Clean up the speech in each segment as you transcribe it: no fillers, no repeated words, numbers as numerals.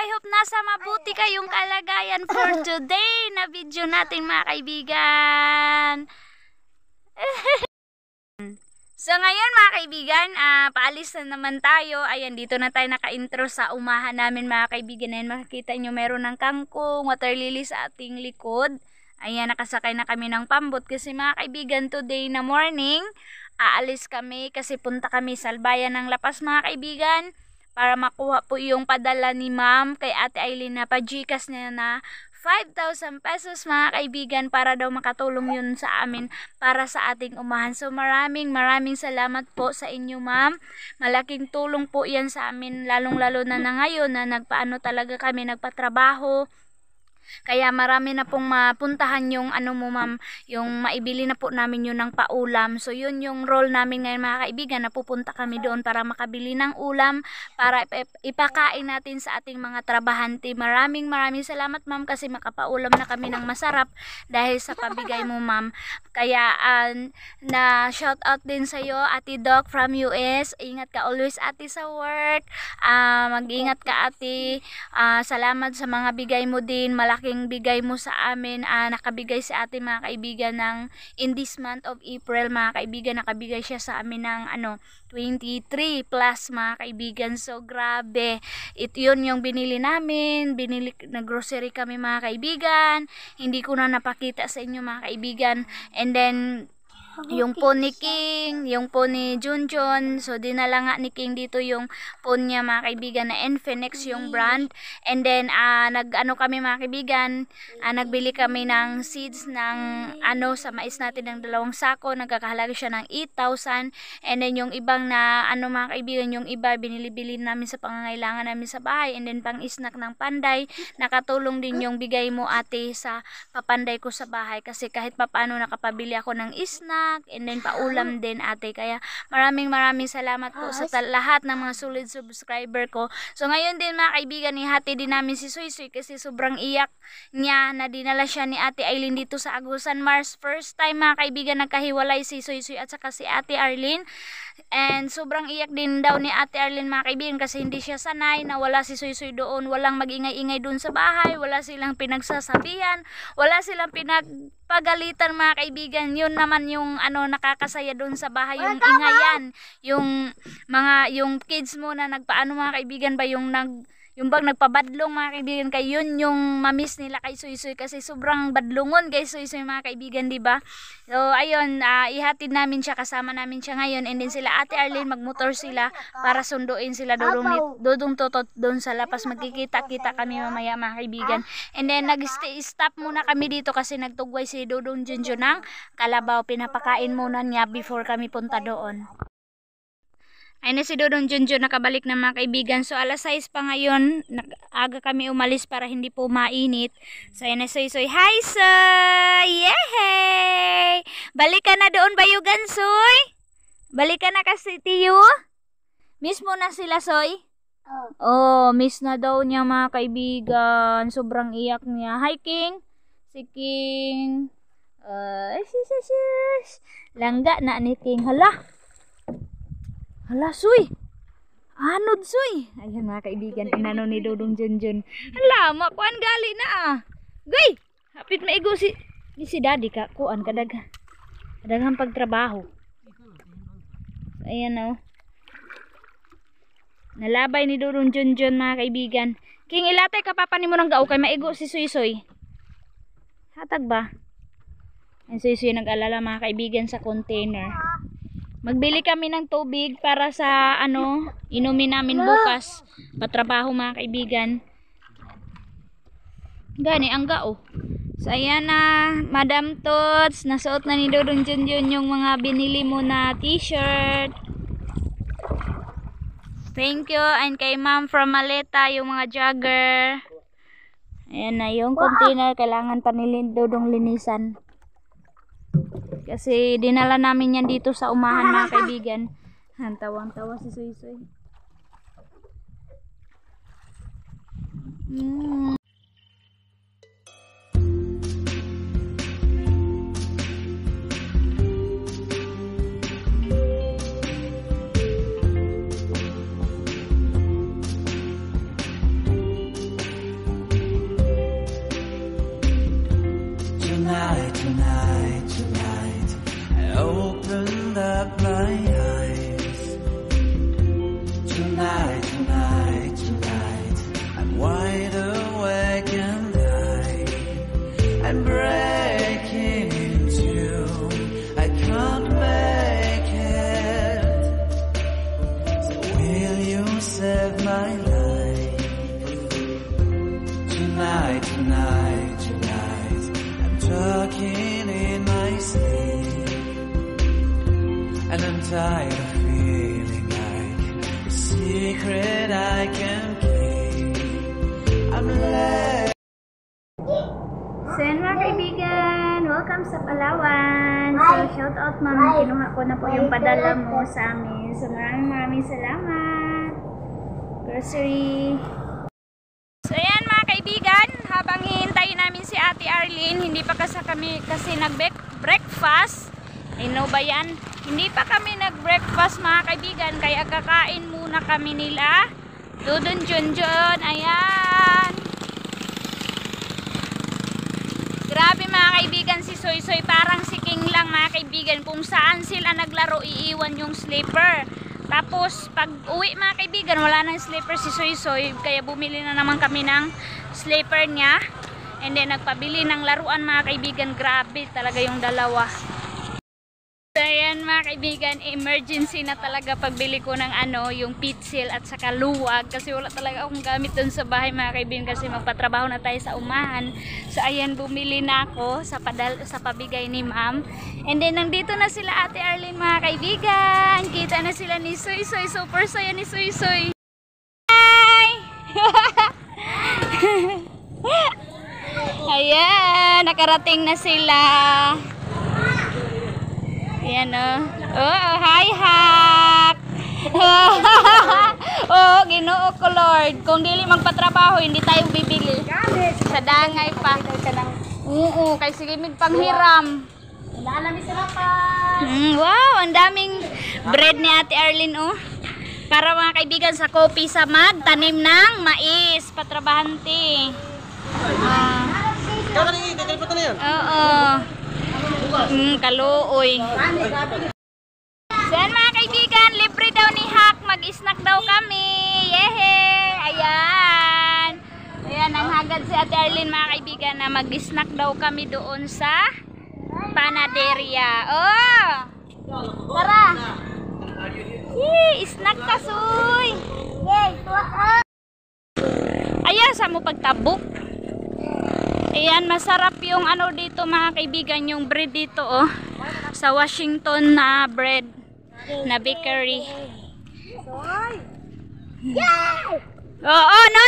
I hope nasa mabuti kayong kalagayan for today na video natin mga kaibigan. So ngayon mga kaibigan, paalis na naman tayo. Ayan, dito na tayo naka-intro sa umahan namin mga kaibigan. Ayan, makikita nyo meron ng kangkong, water lily sa ating likod. Ayan, nakasakay na kami ng pambot kasi mga kaibigan, today na morning, aalis kami kasi punta kami sa Albayan ng Lapas mga kaibigan para makuha po yung padala ni ma'am kay Ate Aileen na pa-GCash niya na 5,000 pesos mga kaibigan para daw makatulong yun sa amin para sa ating umahan. So maraming salamat po sa inyo ma'am. Malaking tulong po yan sa amin lalong-lalo na ngayon na nagpaano talaga kami nagpatrabaho. Kaya marami na pong mapuntahan yung ano mo ma'am, yung maibili na po namin yun ng paulam. So yun yung role namin ngayon mga kaibigan, na pupunta kami doon para makabili ng ulam para ipakain natin sa ating mga trabahante. Maraming salamat ma'am kasi makapaulam na kami ng masarap dahil sa pabigay mo ma'am. Kaya na shout out din sa iyo Ate Doc from US. Ingat ka always ate sa work. Mag-ingat ka ate. Salamat sa mga bigay mo din. Malaking bigay mo sa amin. Nakabigay sa atin mga kaibigan ng in this month of April mga kaibigan, nakabigay siya sa amin ng 23 plus mga kaibigan. So grabe, yun yung binili namin, na grocery kami mga kaibigan. Hindi ko na napakita sa inyo mga kaibigan. And then yung po ni King, yung po ni Junjun, so dinala nga ni King dito yung po niya mga kaibigan na Infinix yung brand. And then nag-ano kami mga kaibigan, nagbili kami ng seeds ng sa mais natin ng 2 sako, nagkakahalaga siya ng 8,000. And then yung ibang na mga kaibigan, yung iba binili-bili namin sa pangangailangan namin sa bahay. And then pang snack ng panday, nakatulong din yung bigay mo ate sa papanday ko sa bahay kasi kahit papaano nakapabili ako ng snack and then paulam din ate. Kaya maraming salamat po sa lahat ng mga solid subscriber ko. So ngayon din mga kaibigan, ihati din namin si Soy Soy kasi sobrang iyak niya na dinala siya ni Ate Aileen dito sa Agusan Mars. First time mga kaibigan nagkahiwalay si Soy Soy at saka si Ate Arlene. And sobrang iyak din daw ni Ate Arlene mga kaibigan kasi hindi siya sanay na wala si Soy Soy doon. Walang magingay-ingay doon sa bahay, wala silang pinagsasabihan, wala silang pinagpagalitan mga kaibigan. Yun naman yung nakakasaya doon sa bahay, yung ingayan, yung kids mo na nagpaano mga kaibigan ba, yung bang nagpabadlong mga kaibigan, kay yun yung mamiss nila kay Soy Soy kasi sobrang badlungon kay Soy Soy mga kaibigan, di ba? So ayun, ihatid namin siya, kasama namin siya ngayon. And then sila Ate Arlene magmotor sila para sunduin sila dodong totot doon sa Lapas. Magkikita-kita kami mamaya mga kaibigan. And then nag-stop muna kami dito kasi nagtugway si Dodong Junjun ng kalabaw. Pinapakain muna niya before kami punta doon. Ay na si Dodong Junjun nakabalik na mga kaibigan. So alas 6 pa ngayon, aga kami umalis para hindi po mainit. So ayan na Soy Soy. Hi Soy! Yehey! Balik ka na doon bayugan Soy? Balik ka na kasi tiyo? Miss mo na sila Soy? Oh, miss na daw niya mga kaibigan. Sobrang iyak niya. Hi King! Si King. Langga na ni King. Hala, Soy! Anod, Soy! Ayan mga kaibigan, inano ni Dodong Junjun. Hala, makuan gali na Gay! Hapit maigo si daddy ka. Kuan kadaghang pagtrabaho. Ayan nalabay ni Dodong Junjun mga kaibigan. King, ilatay ka papa ni mo ng gao kay maigo si Soy Soy. Hatag ba? Ang Soy Soy nag-alala mga kaibigan sa container. Magbili kami ng tubig para sa inumin namin bukas. Patrabaho mga kaibigan. Gani ang gao. So ayan na, Madam Tots, nasuot na ni Dodong Junjun yung mga binili mo na t-shirt. Thank you. And kay Ma'am from Maleta, yung mga jogger. Ayan na yung container, kailangan pa ni Dodong linisan. Kasi dinala namin yan dito sa umahan mga kaibigan. Tawang-tawa si Soy Soy. secret I can keep. I'm left. So yan mga kaibigan, welcome sa Palawan. So shout out ma'am, kinuha ko na po yung padala mo sa amin. So maraming salamat. Grocery. So yan mga kaibigan, habang hihintayin namin si Ate Arlene, hindi pa kami kasi nag-breakfast. Ano ba yan? Hindi pa kami nag-breakfast mga kaibigan, kaya kakain muna kami nila. Dudun Junjun, ayan. Grabe mga kaibigan, si Soy Soy parang si King lang mga kaibigan. Kung saan sila naglaro, iiwan yung slipper. Tapos pag uwi mga kaibigan, wala nang slipper si Soy Soy, kaya bumili na naman kami ng slipper niya. And then nagpabili ng laruan mga kaibigan. Grabe talaga yung dalawa. So ayan mga kaibigan, emergency na talaga pagbili ko ng yung pitsil at saka luwag, kasi wala talaga akong gamit dun sa bahay mga kaibigan, kasi magpatrabaho na tayo sa umahan. So ayan, bumili na ako sa pabigay ni ma'am. And then nandito na sila Ate Arlene mga kaibigan. Kita na sila ni Soy Soy. Super saya ni Soy Soy. Hi! Ayan, nakarating na sila. Ayan oh, hi Hak. Oh, Ginoo ko Lord, kung dili magpatrabaho hindi tayo bibili. Sa dangay pa. Oo, kay sige mig panghiram. Wow, ang daming bread ni Ate Arlene oh. Para mga kaibigan sa kopi sa magtanim ng mais, patrabahante. Oo. Kaluoy. So yan mga kaibigan, libre daw ni Hak, mag-snack daw kami. Yehe! Ayan. Ayan, ang hagad si Ate Arlene mga kaibigan na mag-snack daw kami doon sa panaderia. Oh! Tara! Yee! Snack ka, Soy! Ayan, sa mo pagtabok. Ayan, masarap yung dito mga kaibigan, yung bread dito oh. Sa Washington na bread na bakery. Oo, no.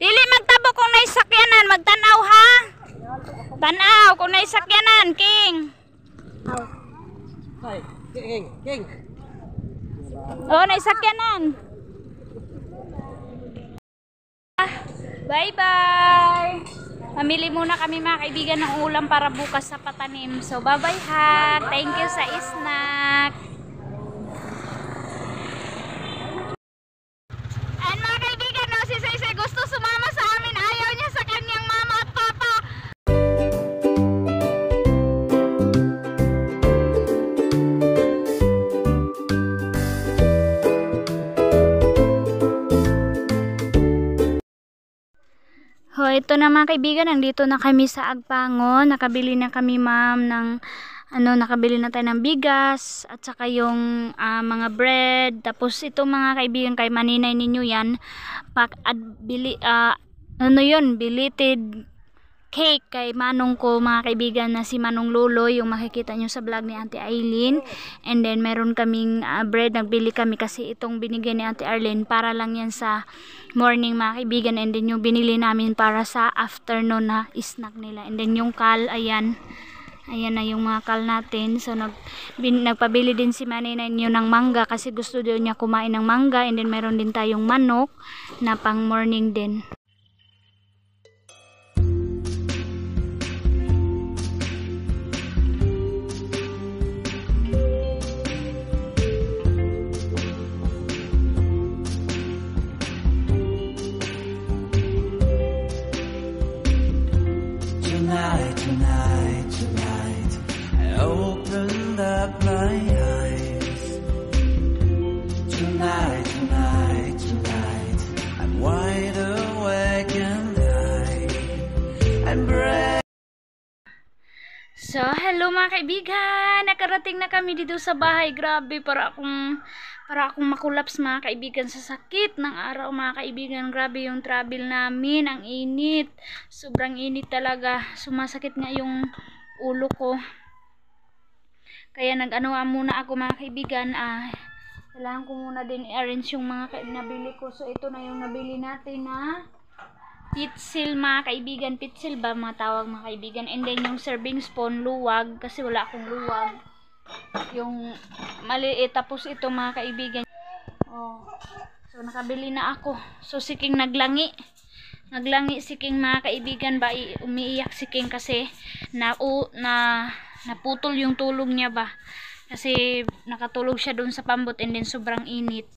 Dili magtabo kung naisakyanan, magtanaw ha. Tanaw kung naisakyanan, King. King. Oo, naisakyanan. Bye-bye. Mamili muna kami mga kaibigan ng ulam para bukas sa patanim. So bye-bye Hak. Thank you sa snack. And mga kaibigan, si Soy gusto sumama sa amin. Ayaw niya sa kanyang mama at papa. So, ito na mga kaibigan, nandito na kami sa Agpangon. Nakabili na kami ma'am ng nakabili na tayo ng bigas at saka yung mga bread. Tapos ito mga kaibigan, kay maninay ninyo yan, belated cake kay manong ko mga kaibigan, na si Manong Lolo, yung makikita nyo sa vlog ni Auntie Aileen. And then meron kaming bread, nagbili kami kasi itong binigay ni Auntie Arlene para lang yan sa morning mga kaibigan. And then yung binili namin para sa afternoon na snack nila. And then yung kal, ayan na yung mga kal natin. So nagpabili din si maninay niyo ng mangga kasi gusto din niya kumain ng mangga. And then meron din tayong manok na pang morning din. Tonight, I opened up my eyes. Tonight, I'm wide awake and I'm brave. So, hello mga kaibigan! Nakarating na kami dito sa bahay. Grabe, para akong makulaps mga kaibigan sa sakit ng araw mga kaibigan. Grabe yung travel namin, ang init. Sobrang init talaga. Sumasakit nga yung ulo ko. Kaya muna ako mga kaibigan. Kailangan ko muna din i-arrange yung mga nabili ko. So, ito na yung nabili natin na pitsil mga kaibigan. Pitsil ba mga tawag mga kaibigan. And then yung serving spoon, luwag. Kasi wala akong luwag. Yung maliit. Tapos ito mga kaibigan. Oh. So, nakabili na ako. So, si King naglangi. Naglangi si King mga kaibigan ba. Umiiyak si King kasi naputol yung tulog niya ba. Kasi nakatulog siya doon sa pambot and then sobrang init.